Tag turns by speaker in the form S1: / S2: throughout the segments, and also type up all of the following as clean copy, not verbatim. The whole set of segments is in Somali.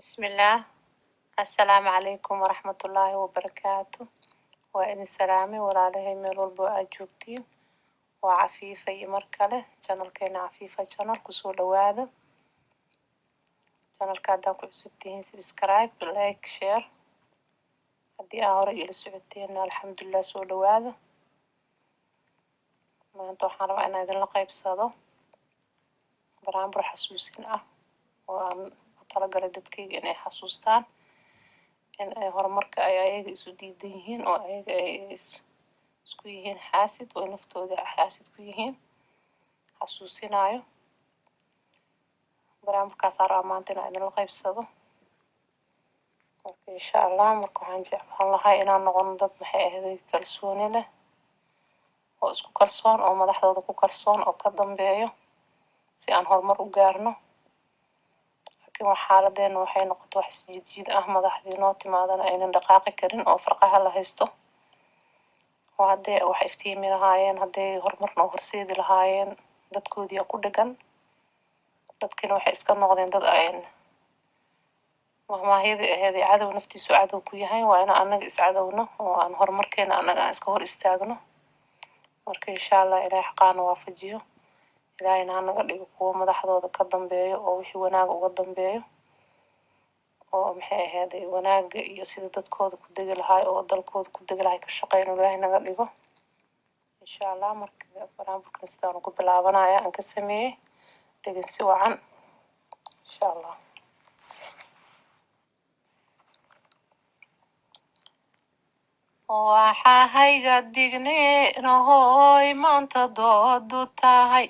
S1: بسم الله. السلام عليكم ورحمة الله وبركاته. وإن سلامي ولا عليه ميل والبو أجوبتي وعفيفة يمركله channel كينا عفيفة channel كسول وادا channel كادان كعسبتين سبسكرايب لايك شير هدي أهوري إلى سعودتين الحمد لله سول وادا ما أنتو حروا أنا إذن لقيب صادو برامبر حسوسين وأن طلقة لدتكي إني حسوستان in ay horumarka ay ayaga isu diidan yihiin oo ayaga ay isku yihiin xaasid oo naftooda xaasid ku yihiin xasuusinayo barnaamijkaas aan maanta inaan idinla qaybsado insha allah marka waxaan jeclaan lahaa inaan noqono dad maxay ahayd kalsooni leh oo isku kalsoon oo madaxdooda ku kalsoon oo ka dambeeyo si aan horumar u gaarno laakiin xaaladeena waxay noqotay wax isjiid madaxdii noo timaadana aynan dhaqaaqi karin oo farqaha la haysto oo haddii wax iftiimi lahaayeen haddii horumar noo horseedi lahaayeen dadkoodii ku dhagan dadkina waxay iska noqdeen dad ayn mahmaahiyadii ahayd cadow naftiisu cadow ku yahay waa inaan annaga iscadowno oo aan horumarkeena annaga aan iska hor istaagno marka insha allah ilaahay xaqaana waafajiyo ilaahayna hanaga dhigo kuwo madaxdooda ka dambeeyo oo wixii wanaag uga dambeeyo oo maxay ahayd wanaaga iyo sida dadkooda ku degi lahaay oo dalkooda ku degi lahaay ka shaqeyno ilaahay naga dhigo insha allah marka barnaamijkan sidaan ku bilaabanaya aan ka sameeyey dhegeysi wacan insha allah waxaa hayga digniinahoy maanta doodu tahay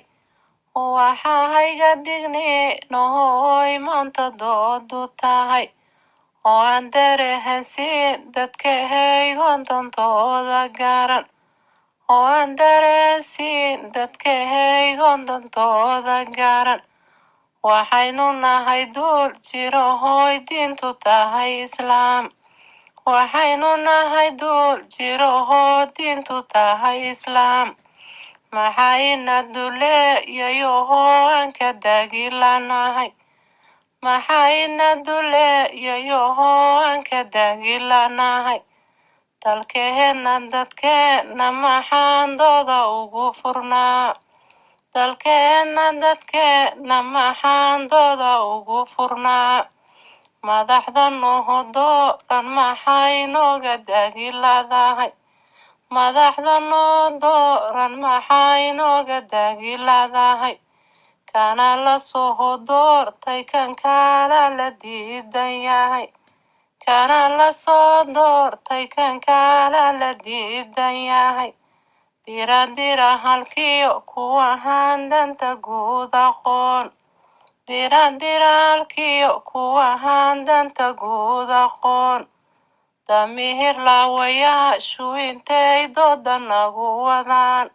S1: waxaa hayga digniinahoy maanta doodu tahay oo aan darehansiin dadkahaygoon dantooda garan oo aan dareensiin dadkahaygoon dantooda garan waxaynu nahay duul jirohoy diintu tahay islaam waxaynu nahay duul jirahoo diintu tahay islaam maxayna duleeyayohoo aan ka daagilanahay maxayna duleeyayohoo aan ka daagilanahay dalkeena dadkeena maxaan dooda ugu furnaa dalkeena dadkeena maxaan dooda ugu furnaa madaxda nohodoo dhan maxay nooga daagiladahay madaxda noodooran maxay nooga daagiladahay kana la soo doortay kan kala la diidan yahay kana la soo doortay kan kala la diidan yahay dira halkiyo kuwa handanta guud aqoon dira halkiyo kuwa handanta guud aqoon damiir laawayaashu intay dooda nagu wadaan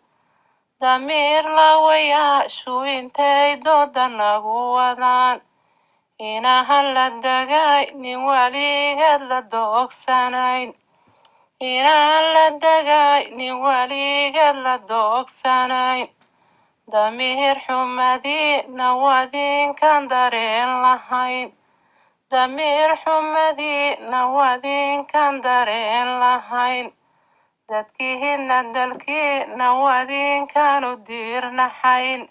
S1: damiir laawayaashu intay dooda nagu wadaan inahan la dagay nin waligeed la doogsanayn inahan la dagay nin waligeed la doogsanayn damiir xumadiina wadinkan dareen lahayn damiir xumadiina wadinkan dareen lahayn dadkiina dalkiina wadinkaanu diirnaxayn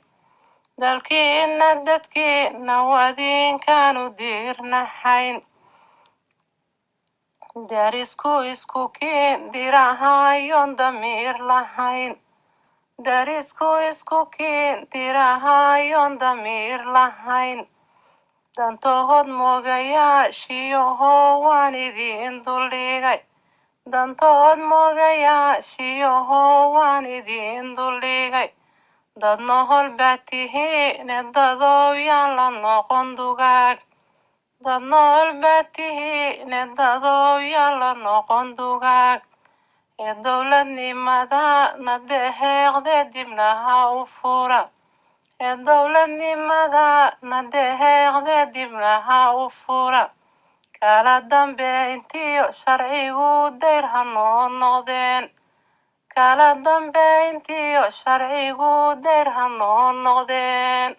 S1: dalkiina dadkiina wadinkaanu diirnaxayn darisku isku kiin dirahayoon damiir lahayn darisku isku kiin dirahayoon damiir lahayn dantood moogayaashiyohoo waan idin duldhigay dantood moogayaashiyohoo waan idin duldhigay dad nohol baa tihiine dadow yaan la noqon dugaag dad nool baa tihiine dadow yaan la noqon dugaag ee dowladnimada na deheeqde dibna ha u fura ee dowladnimada na deheeqde dibna ha u fura kala dambeyntiyo sharcigu dayr ha noo noqdeen kala dambeyntiyo sharcigu dayr ha noo noqdeen